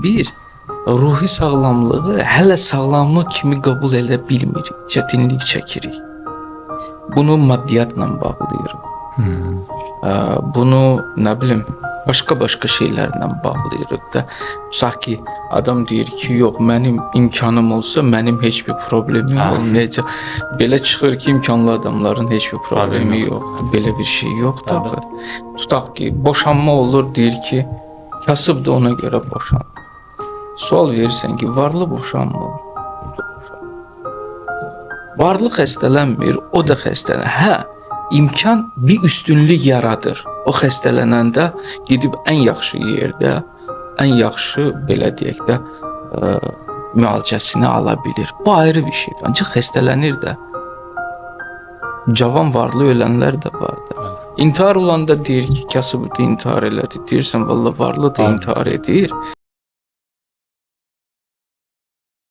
Biz ruhi sağlamlığı hələ sağlamlıq kimi qəbul edə bilmirik, çətinlik çəkirik. Bunu maddiyatla bağlayırıq. Bunu nə bilim başqa şeylərlə bağlayırıq da. Tutaq ki, adam deyir ki, yox, mənim imkanım olsa mənim heç bir problemim olmayacaq. Belə çıxır ki, imkanlı adamların heç bir problemi yoxdur. Belə bir şey yoxdur. Tutaq ki, boşanma olur, deyir ki, kasıb da ona görə boşanır. Sual verirsən ki, varlı boşanmır. Varlı xəstələnmir, o da xəstələnir. Hə, imkan bir üstünlük yaradır. O xəstələnəndə gedib ən yaxşı yerdə, ən yaxşı belə deyək də müalicəsini ala bilir. Bu ayrı bir şeydir. Ancaq xəstələnir də. Cavan varlı ölənlər də var da. İntihar olanda deyir ki, kasıb da intihar elədi. Deyirsən, vallahi varlı da intihar edir.